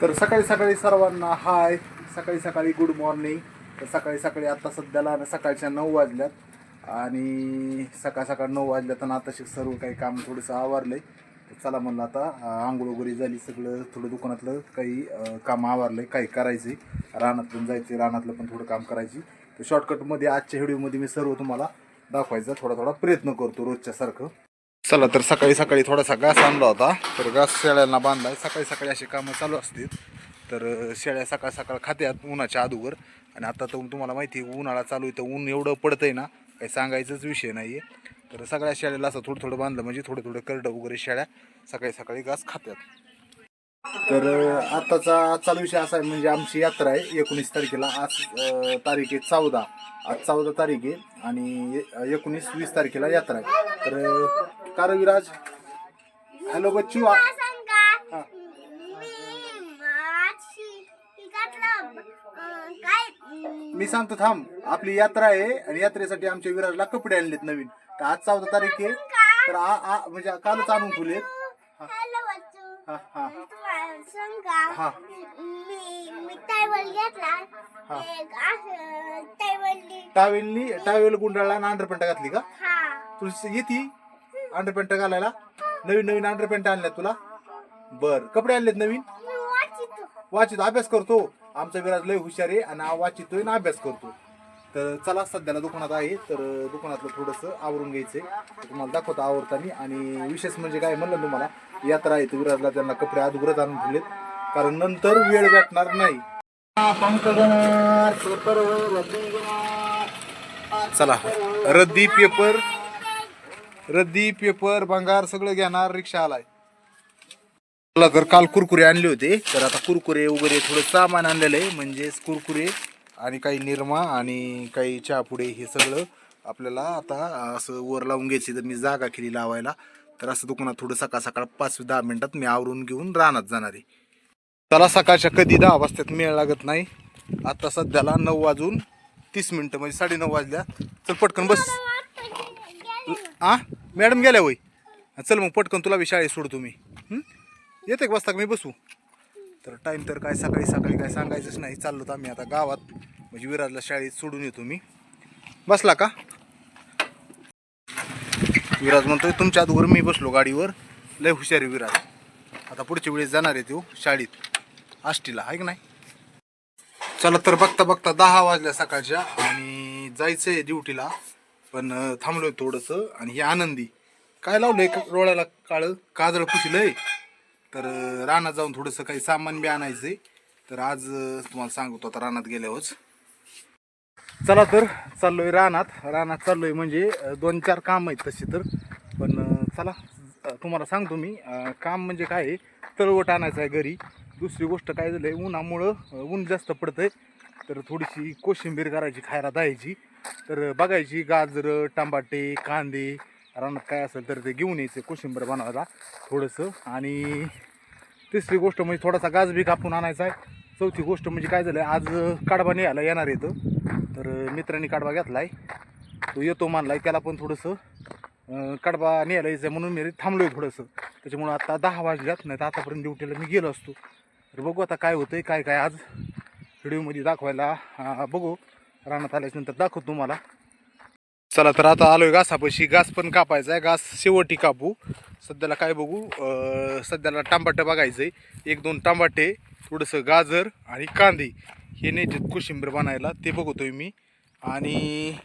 तर सकाळी सकाळी सर्वांना हाय, सकाळी सकाळी गुड मॉर्निंग. तर सकाळी सकाळी आता सध्याला सकाळच्या 9 वाजल्यात आणि सकाळ सकाळ 9 वाजल्यात आणि आता सर्व काही काम थोडंसं आवरलंय. तर चला म्हणलं आता आंघोळ वगैरे झाली, सगळं थोडं दुकानातलं काही काम आवरलंय, काही करायचं, रानात पण जायचं, रानातलं पण थोडं काम करायची. तर शॉर्टकटमध्ये आजच्या व्हिडिओमध्ये मी सर्व तुम्हाला दाखवायचा थोडा थोडा प्रयत्न करतो रोजच्या सारखं. चला तर सकाळी सकाळी थोडासा घास आणला होता, तर घास शेळ्यांना बांधलाय. सकाळी सकाळी असे कामं चालू असतील. तर शेळ्या सकाळ सकाळ खात्यात उन्हाच्या अगोदर. आणि आता तर तुम्हाला माहिती आहे उन्हाळा चालू आहे, तर ऊन एवढं पडतंय ना काही सांगायचंच विषय नाही आहे. तर सगळ्या शेळ्याला असं थोडं थोडं बांधलं म्हणजे थोडं थोडं करडं वगैरे शेळ्या सकाळी सकाळी घास खात्यात. तर आताचा चालू विषय असा आहे, म्हणजे आमची यात्रा आहे 19 तारखेला. आज तारीख आहे 14. आज 14 तारीख आहे आणि 19-20 तारखेला यात्रा आहे. तर कारविराज, हॅलो बच्चू. मी सांगतो थांब. आपली यात्रा आहे आणि यात्रेसाठी आमच्या विराजला कपडे आणलेत नवीन. तर आज 14 तारीख आहे, तर म्हणजे कालच आणून ठेवलेत. हा हा हा टावेल गुंडाळला आणि अंडरपॅन्ट घातली का तुला येते अंडरपॅन्ट घालायला? नवीन नवीन अंडरपॅन्ट आणल्यात तुला? बर, कपडे आणलेत नवीन. वाचितो, अभ्यास करतो. आमचा विराज लय हुशार आहे आणि वाचितोय ना अभ्यास करतो. तर चला सध्याला दुकानात आहे, तर दुकानातलं थोडंसं आवरून घ्यायचंय, तुम्हाला दाखवतो आवरताना. आणि विशेष म्हणजे काय म्हणलं तुम्हाला, यात्रा आहे तर विराजला त्यांना कपडे अगोदरच आणून ठेवलेत, कारण नंतर वेळ भेटणार नाही. चला रद्दी पेपर भंगार सगळं घेणार, रिक्षा आलाय. मला तर काल कुरकुरे आणले होते, तर आता कुरकुरे वगैरे थोडं सामान आणलेलं आहे, म्हणजेच कुरकुरे आणि काही निरमा आणि काही चहापुडे, हे सगळं आपल्याला आता असं वर लावून घ्यायचे. तर मी जागा केली लावायला, तर असं दुकानात थोडं सकाळ सकाळ 5-10 मिनिटात मी आवरून घेऊन रानात जाणार आहे. त्याला सकाळच्या कधी 10 वाजतात मेळ लागत नाही. आता सध्याला 9:30 म्हणजे 9:30 वाजल्या. चल पटकन बस. मॅडम गेल्या होय. चल मग पटकन तुला बी शाळेत सोडतो मी. येते का बसता का मी बसू? तर टाईम तर काय सकाळी सकाळी काय सांगायचंच नाही. चाललो तर आम्ही आता गावात, म्हणजे विराजला शाळेत सोडून येतो मी. बसला का? विराज म्हणतोय तुमच्या अगोदर मी बसलो गाडीवर. लय हुशार आहे विराज. आता पुढच्या वेळेस जाणार आहे तो शाळेत आष्टीला, आहे का नाही? चला तर बघता बघता 10 वाजल्या सकाळच्या आणि जायचं आहे ड्युटीला, पण थांबलोय थोडंसं. आणि हे आनंदी काय लावलंय डोळ्याला काळं काजळ पुशीलंय. तर रानात जाऊन थोडंसं काही सामान बी आणायचंय. तर आज तुम्हाला सांगतो आता रानात गेल्यावरच. चला तर चाललोय रानात चाललोय, म्हणजे 2-4 काम आहेत तशी तर. पण चला तुम्हाला सांगतो मी काम म्हणजे काय आहे, तळवट आणायचं आहे घरी. दुसरी गोष्ट काय झालंय, उन्हामुळं ऊन जास्त पडतंय, तर थोडीशी कोशिंबीर करायची खायला द्यायची. तर बघायची गाजरं, टमाटे, कांदे रानात काय असेल तर ते घेऊन यायचं कोशिंबीर बनवायला थोडंसं. आणि तिसरी गोष्ट म्हणजे थोडासा गाज बी कापून आणायचा आहे. चौथी गोष्ट म्हणजे काय झालं, आज कडबा न्यायला येणार येतं. तर मित्रांनी कडबा घेतलाय, तो येतो मानलाय, त्याला पण थोडंसं कडबा न्यायला यायचं आहे, म्हणून मी थांबलोय थोडंसं. त्याच्यामुळं आता 10 वाजल्यात, नाही तर आतापर्यंत ड्युटीला मी गेलो असतो. तर बघू आता काय होतंय, काय काय आज व्हिडिओमध्ये दाखवायला बघू. रानात आल्याच्यानंतर दाखवतो तुम्हाला. चला तर आता आलोय घासापाशी. घास पण कापायचा आहे, घास शेवटी कापू. सध्याला काय बघू, सध्याला टमाटे बघायचंय, 1-2 टमाटे, थोडंसं गाजर आणि कांदे हे न्यायचे कोशिंबीर बनायला, ते बघतोय मी. आणि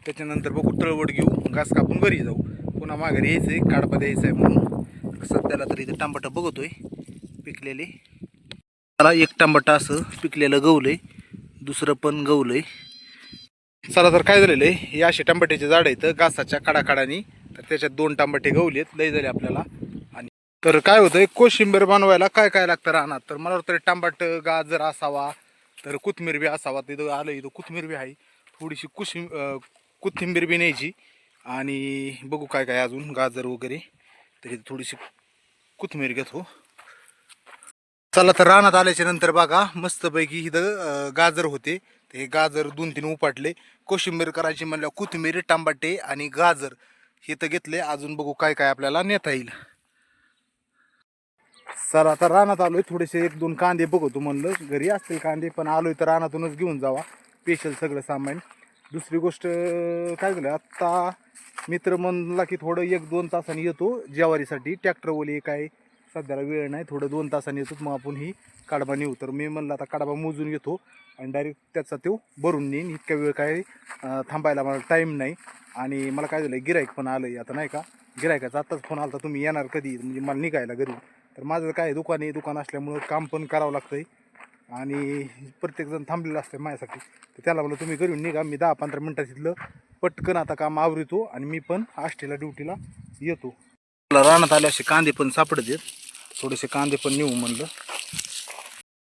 त्याच्यानंतर बघू तळवट घेऊ, घास कापून घरी जाऊ, पुन्हा माघारी यायचं आहे, काढपा द्यायचं आहे म्हणून. सध्याला तर इथं टमाटर बघतोय पिकलेले. मला 1 टमाटा असं पिकलेलं गवलंय, दुसरं पण गवलंय. चला तर काय झालेलं आहे, हे असे टमाट्याचे झाड आहेत घासाच्या कडाकडानी, तर त्याच्यात 2 टमाटे गवलेत, लय झाले आपल्याला. आणि तर काय होतं, कोशिंबीर बनवायला काय काय लागतं राहणार, तर मला वाटतं टमाटर, गाजर असावा, तर कोथिंबीर बी असावा. तिथं आलं, इथं कोथिंबीर बी आहे, थोडीशी कोथिंबीर बी न्यायची. आणि बघू काय काय अजून, गाजर वगैरे, तर इथं थोडीशी कोथिंबीर घेतो. चला तर रानात आल्याच्या नंतर बघा मस्तपैकी इथं गाजर होते, ते गाजर 2-3 उपाटले. कोशिंबीर करायची म्हणल्यावर कोथिंबीर, टमाटे आणि गाजर हे तर घेतले. अजून बघू काय काय आपल्याला नेता येईल. चला आता रानात आलोय, थोडेसे 1-2 कांदे बघतो म्हणलं, घरी असतील कांदे पण आलोय तर रानातूनच घेऊन जावा स्पेशल सगळं सामान. दुसरी गोष्ट काय झालं, आत्ता मित्र म्हणला की थोडं 1-2 तासांनी येतो ज्वारीसाठी, ट्रॅक्टरवाली काय सध्याला वेळ नाही, थोडं 2 तासांनी येतो मग आपण ही काडबा नेऊ. तर मी म्हणलं आता काडबा मोजून घेतो आणि डायरेक्ट त्याचा तो भरून नेईन, इतक्या वेळ काय थांबायला मला टाईम नाही. आणि मला काय झालं, गिराईक पण आलं आता नाही का, गिरायकाचा आत्ताच फोन आला, तुम्ही येणार कधी, म्हणजे मला निघायला घरी. तर माझं काय दुकान असल्यामुळं काम पण करावं लागतं आहे आणि प्रत्येकजण थांबलेलं असतं माझ्यासाठी. तर त्याला म्हणलं तुम्ही घरून निघा, मी 10-15 मिनटात तिथलं पटकन आता काम आवरितो आणि मी पण आष्टीला ड्युटीला येतो. रानात आले असे कांदे पण सापडत आहेत, थोडेसे कांदे पण नेऊ म्हणलं.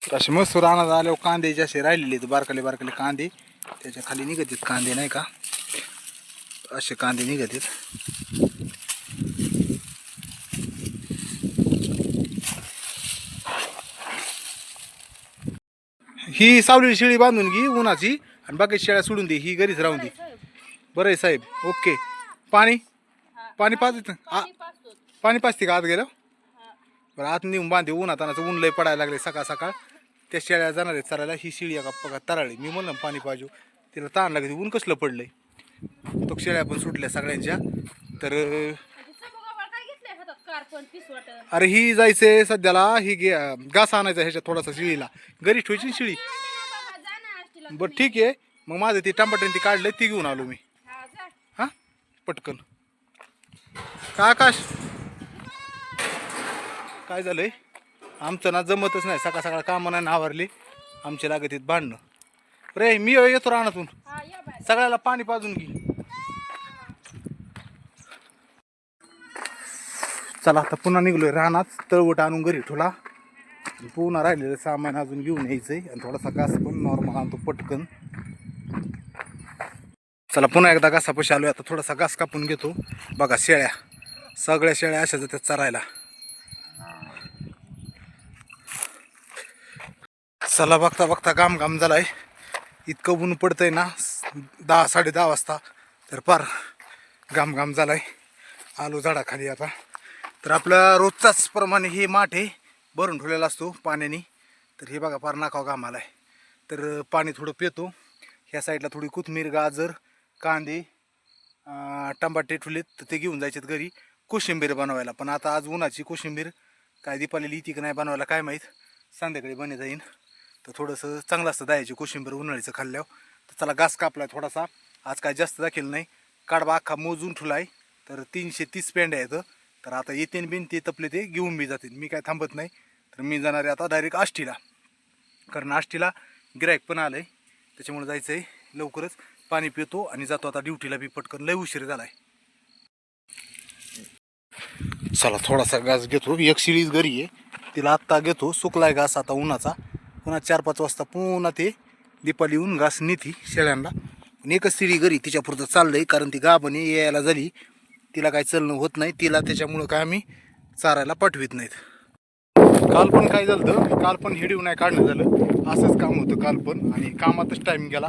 तर असे मस्त रानात आल्यावर कांदे जे असे राहिलेले आहेत बारकाले बारकाले कांदे, त्याच्या खाली निघत आहेत कांदे नाही का, असे कांदे निघत आहेत. ही सावलेली शेळी बांधून घे उन्हाची आणि बाकी शेळ्या सोडून दे, ही घरीच राहून दे. बरं आहे साहेब, ओके. पाणी पाणी पाजत पाणी पाजते का आत गेलं? बरं आत नेऊन बांधे, उन्हात आणायचं, ऊन लय पडायला लागले सकाळ सकाळ. त्या शेळ्या जाणार आहेत चरायला, ही शेळी का बघा तराळी, मी म्हणलं पाणी पाजू, तिला ताण लागते, ऊन कसलं पडलंय. तो शेळ्या पण सुटल्या सगळ्यांच्या. तर अरे ही जायचंय सध्याला, ही घास आणायचा ह्याच्यात थोडासा शेळीला, घरी ठेवायची ना शेळी. बरं ठीक आहे, मग माझं ते टमाटर ती काढलं ती घेऊन आलो मी. हां पटकन. का आकाश काय झालंय, आमचं ना जमतच नाही, सकाळ सकाळ कामं नाही आवरली, आमचे लागत आहेत भांडणं. रे मी येतो रानातून, सगळ्याला पाणी पाजून घे. चला आता पुन्हा निघलोय रानात, तळवट आणून घरी ठेवला, पुन्हा राहिलेलं सामान अजून घेऊन यायचंय आणि थोडासा घास पण नॉर्मल आणतो पटकन. चला पुन्हा एकदा घासापाशी आलोय, आता थोडासा घास कापून घेतो. बघा शेळ्या, सगळ्या शेळ्या अशा जातात चरायला. चला बघता बघता घाम घाम झालाय, इतकं ऊन पडतंय ना 10-10:30 वाजता, तर पार घाम घाम झालाय. आलो झाडाखाली आता. तर आपला रोजचाच प्रमाणे हे माठे भरून ठेवलेला असतो पाण्याने, तर हे बघा पार नाकाव घाम आलाय. तर पाणी थोडं पितो. ह्या साईडला थोडी कोथिंबीर, गाजर, कांदे, टमाटे ठेवलेत, तर ते घेऊन जायचेत घरी कोशिंबीर बनवायला. पण आता आज उन्हाची कोशिंबीर काय दीपाली इथे की नाही बनवायला काय माहीत, संध्याकाळी बने जाईन. तर थोडंसं चांगलं असतं द्यायची कोशिंबीर उन्हाळीचं खाल्ल्यावर. तर चला घास कापलाय थोडासा, आज काय जास्त दाखल नाही, काढबा अख्खा मोजून ठेवलाय. तर 330 पेंड्या आहेत. तर आता येते बिन ते तपले ते घेऊन बी जातील, मी काय थांबत नाही. तर मी जाणार आहे आता डायरेक्ट आष्टीला, कारण आष्टीला गिरायक पण आलं आहे, त्याच्यामुळे जायचं आहे लवकरच. पाणी पितो आणि जातो आता ड्युटीला बी पटकन, लय उशीर झाला आहे. चला थोडासा घास घेतो, एक शिळीच घरी आहे, तिला आत्ता घेतो, सुकलाय घास आता उन्हाचा. पुन्हा 4-5 वाजता पुन्हा ते दीपाली येऊन घास नेती शेळ्यांना. पण एकच शिळी घरी तिच्यापुरतं चाललंय, कारण ती गाभणी यायला झाली, तिला काय चलणं होत नाही तिला, त्याच्यामुळं काय आम्ही चारायला पाठवित नाहीत. काल पण काय झालं, काल पण हिडीव नाही काढणं झालं, असंच काम होतं काल पण, आणि कामातच टाईम गेला.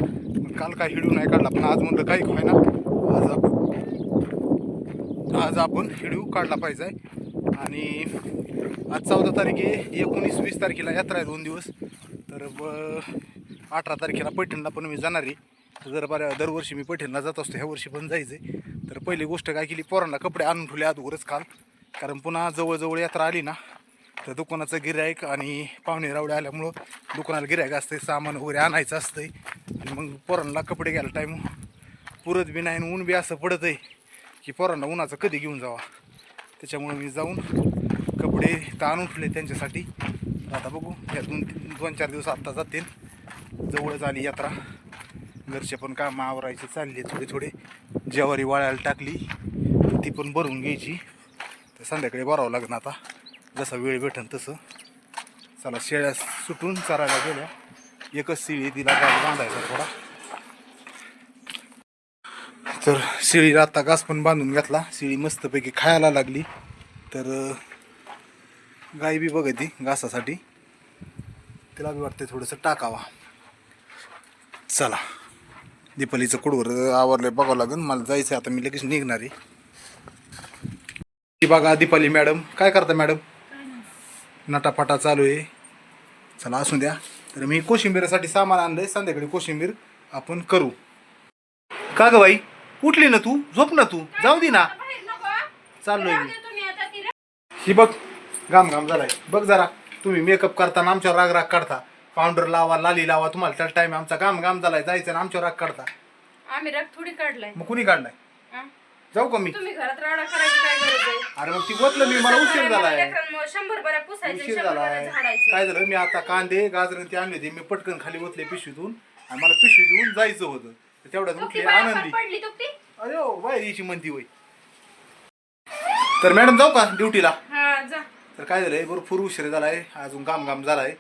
काल काय हिडीव नाही काढला, पण आज म्हणलं काही होय ना, आज आपण हिडीव काढला पाहिजे. आणि आज 14 तारीख आहे, 19-20 तारखेला यात्रा आहे 2 दिवस. तर 18 तारखेला पैठणला पण मी जाणार आहे. जर बऱ्या दरवर्षी मी पैठणला जात असतो, ह्या वर्षी पण जायचं आहे. तर पहिली गोष्ट काय केली, पोरांना कपडे आणून ठेवले अगोदरच काल, कारण पुन्हा जवळजवळ यात्रा आली ना, तर दुकानाचं गिऱ्हाईक आणि पाहुणे रावडे आल्यामुळं दुकानाला गिऱ्हाईक असते, सामान वगैरे आणायचं असतंय, आणि मग पोरांना कपडे घ्यायला टाईम पुरत बी नाही, ऊन बी असं पडत आहे की पोरांना उन्हाचं कधी घेऊन जावा. त्याच्यामुळे मी जाऊन कपडे तर आणून ठेवले त्यांच्यासाठी. आता बघू, या 2-4 दिवस आत्ता जातील, जवळच आली यात्रा. घरचे पण कामं आवरायचे चालले थोडे. ज्वारी वाळायला टाकली, ती पण भरून घ्यायची, तर संध्याकाळी भरावं लागणार आता, जसा वेळ भेटेल तसं. चला शेळ्या सुटून चरायला गेल्या, एकच शिळी तिला गाल बांधायचा थोडा. तर शिळीला आता घास पण बांधून घेतला, शिळी मस्तपैकी खायला लागली. तर गाय बी बघती घासासाठी, तिला बी वाटते थोडंसं टाकावा. चला दीपालीचं कुडवर आवरलं बघावं लागेल, मला जायचं आता, मी लगेच निघणार आहे. ती बघा दीपाली मॅडम, काय करता मॅडम? नटाफटा चालू आहे. चला असू द्या. तर मी कोशिंबीरसाठी सामान आणलंय, संध्याकाळी कोशिंबीर आपण करू. का ग बाई उठली ना तू? झोप ना तू, जाऊ दे ना. चाललोय मी. ही बघ घाम घाम झालाय बघ जरा. तुम्ही मेकअप करताना आमच्यावर राग राग काढता. पावडर लावा, लाली लावा, तुम्हाला त्याला टाइम. आमचा घाम घाम झालाय, जायचं ना आमच्यावर राग काढता. आम्ही राग थोडी काढलाय. मग कुणी काढलाय? जाऊ का मी? तुम्ही घरात राडा करायची काय गरज आहे? अरे मग ती बोतलं मी, मला उशीर झालाय. लेकरांमुळे 100 बऱ्या पुसायचं, उशीर 100 झालाय. बऱ्या झाडायचं. काय झालं, मी आता कांदे गाजर ते आणले होते, मी पटकन खाली ओतले पिशवीतून आणि मला पिशवी घेऊन जायचं होतं. तेवढ्यात तो उठली ती बाया आनंदी. पडली तो ती. अरे हो बाहेर यायची म्हणती होय. तर मॅडम जाऊ का ड्युटीला? हा जा. तर काय झालंय, भरपूर उशीर झालाय, अजून घाम घाम झालाय.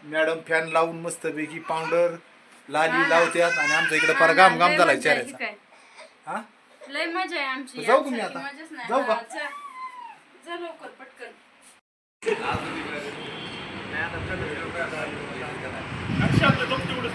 मॅडम फॅन लावून मस्तपैकी पावडर लाली लावत्यात आणि आमच्या इकडे फार घाम घाम झालाय चेहऱ्याचा. हा लय मजा आहे आमची. जाऊ का मी आता? मजाच नाही. जाऊ का? हा, जा. जा लवकर पटकन. अच्छा, तो तेवढं